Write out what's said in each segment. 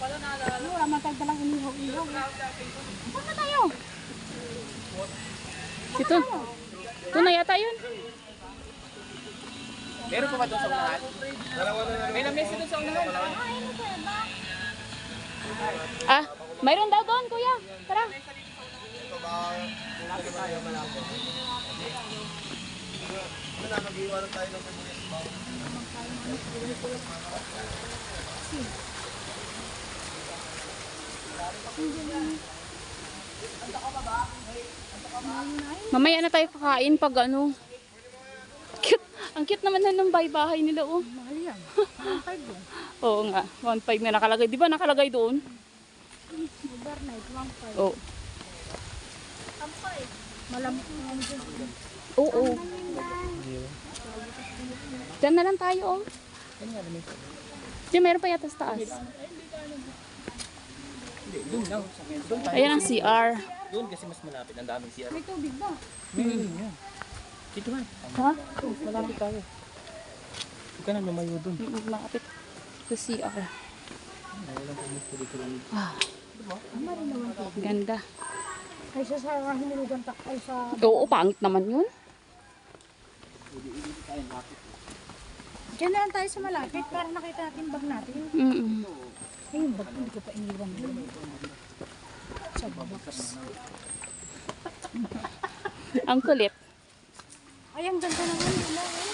Wala matagdalang inihaw-ihaw. Saan na tayo? Ito. Ito na yata yun. Meron pa ba doon sa unahan? May lamesa doon sa unahan. Ah, mayroon daw doon, kuya. Tara. Mamaya na tayo kakain pag ano. Cute. Ang cute naman na ng bahay nila, oh. Mahal yan. 1.5 yun. Oo nga, 1.5 na nakalagay. Di ba nakalagay doon? Overnight, 1.5. Oo. Malamok na yan dyan. Oo. Diyan na lang tayo, oh. Diyan meron pa yata sa taas. Doon lang. Doon tayo. Ayan ang CR. Doon kasi mas malapit. Ang daming CR. May tubig ba? Meron yan. Dito man. Ha? Malapit tayo. Huwag ka na lumayo doon. Makapit sa CR. Ah, ganda. Kaysa sa hinulugan takay sa... Oo, pangit naman yun. Diyan na lang tayo sa malapit para nakita natin bag natin. Ay, yung bag hindi ko pa iniwan doon. Sa box. Ang kulit. Ay, ang ganda naman nila eh.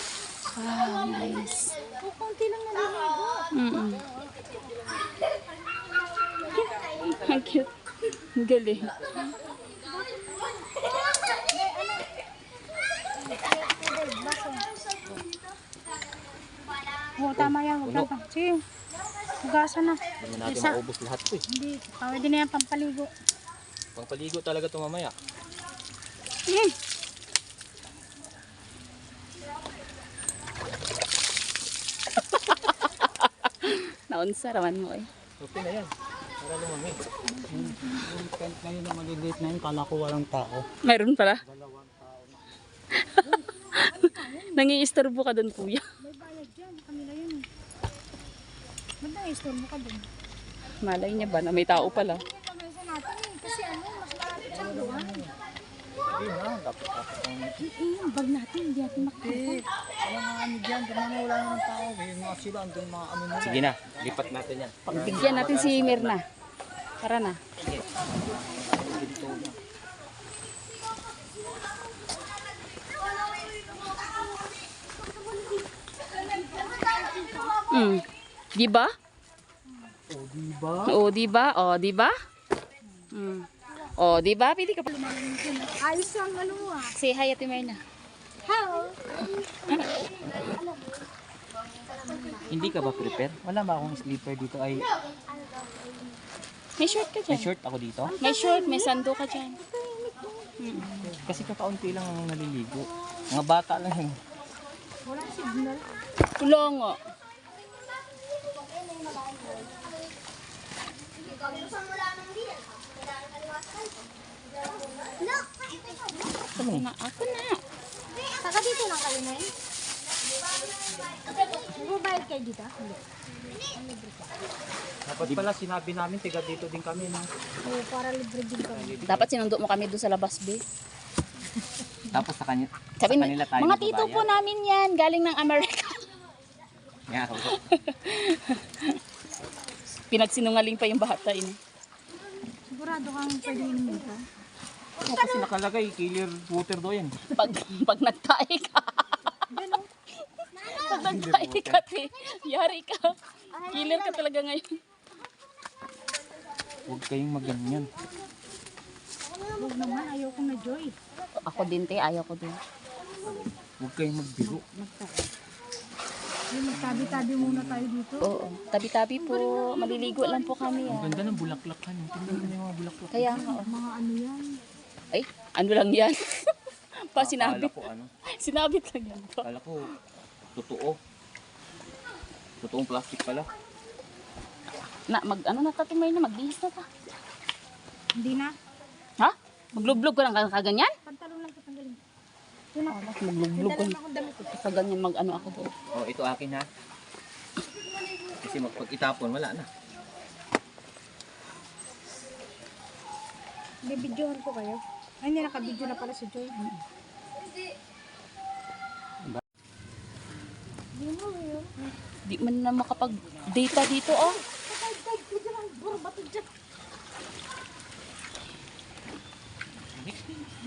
Ah, nice. Oh, konti lang naliligo. Ang cute. Ang galing. Oo, tama yan. Huwag lang. Sige, hugasan na. Hindi natin Isa. maubos lahat to eh. Hindi, pwede na yan pampaligo. Pangpaligo talaga ito mamaya. Naunsa raman mo eh. Okay na yan. Para lumamig. Yung tent na yun na maliliit na yun, kala ko walang tao. Mayroon pala. Nangi-istorbo ka doon, kuya. May bayad dyan. Kami na yun. Ba't na-store mo ka dun? Malay niya ba na may tao pala. Yung pamesa natin eh. Kasi ano, mas malapit sa luwan. Ayun na, dapat ang... Yung bag natin, hindi natin makikita. Alam nga ano dyan, doon na wala naman tao. May mga sila, andun mga ano nila. Sige na. Lipat natin yan. Pagbigyan natin si Mirna. Tara na. Di ba? O, diba? Oo, di ba? Oh, di ba? Oh, di ba? Pili ka pa. Ayos ang ano ah. Say hi, Ate Mirna. Hello. Hindi ka ba prepare? Wala ba akong sleeper dito ay... May short ka May dyan. short ako dito. May short, may sando ka dyan. Kasi kakaunti lang ang naliligo. Mga bata lang yun. Walang signal. Wala nga. Ako na, ako na. Saka dito lang kayo na eh. Nagbabayad kayo dito? Hindi. Dapat pala sinabi namin, tiga dito din kami na. Oo, para libre din kami. Dapat sinundo mo kami doon sa labas, be. Tapos sa kanya. Sabi sa mo, kanila tayo mga tito po namin yan, galing ng Amerika. Nga ako. Pinagsinungaling pa yung bata ini. Sigurado kang pwede inumin ka? Oo, kasi nakalagay, killer water daw yan. Pag nagtae ka. Pag nagtae ka, te. Yari ka. Killer ka talaga ngayon. Huwag kayong maganyan. Huwag naman, ayaw ko na Joy. Ako din, te. Ayaw ko din. Huwag kayong magbiro. Yung magtabi-tabi muna tayo dito. Oo. Tabi-tabi po. Maliligo lang po kami. Ang Ah. ganda ng bulaklakan. Tingnan mo yung mga bulaklak. Kaya nga. Oh. Mga ano yan. Ay, ano lang yan? Pa, Akala sinabit. ko ano. Sinabit lang yan. Pa. Akala ko totoo. Totoong plastic pala. Na, ano na tatumay na, magbihis na ta. Hindi na. Ha? Maglublog ko lang kaganyan? Pantalon lang tatanggalin. Yun ako. Maglublog ko Dala na akong damit. kaganyan, mag-ano ako doon. Oh, ito akin ha. Kasi pag itapon, wala na. Bibidyohan ko kayo. Ay, hindi nakabidyo na pala si Joy. Di man na makapag-data dito, oh.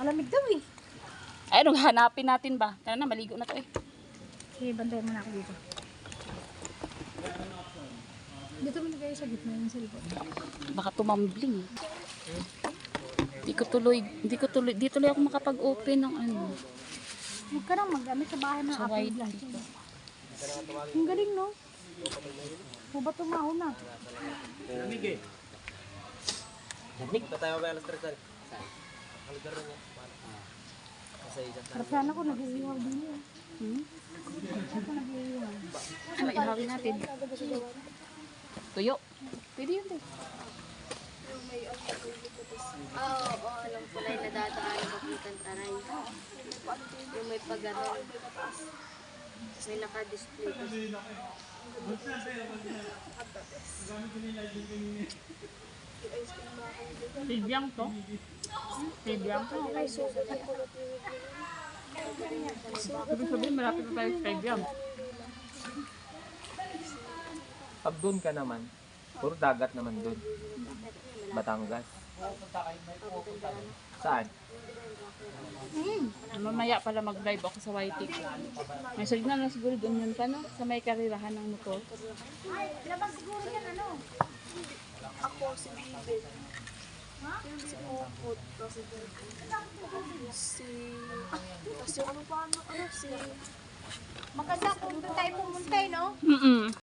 Malamig daw eh. Ay, anong hanapin natin ba? Tara na, maligo na to eh. Sige, bantayan mo na ako dito. Dito mo na kayo sa gitna yung cellphone. Baka tumambling. Di tuloy ako makapag-open ng ano. Huwag ka nang maggamit sa bahay ng Sa Apple white. Glass. Ang galing, no? Huwag ba tumaho na? Pero sana ko nag-iiwaw din yun. Sana ko nag-iiwaw. Ano, ihawin natin. Tuyo. Pwede yun eh. Oo, alam ko na yung nadadaan ng papuntang taray. Yung may pagano. May naka-display. Tibyang to. Tibyang to. Ibig sabihin, malapit na tayo sa tibyang. Pag doon ka naman, puro dagat naman doon. Batangas. Saan? Mamaya pala mag-live ako sa YT. May signal na siguro doon yun pa, no? Sa may karirahan ng motor. Labas siguro yan, ano? Ako si Bibit. Yung si Puput. Kasi ano pa ano si... Maganda kung doon tayo pumunta, no? Mm-mm.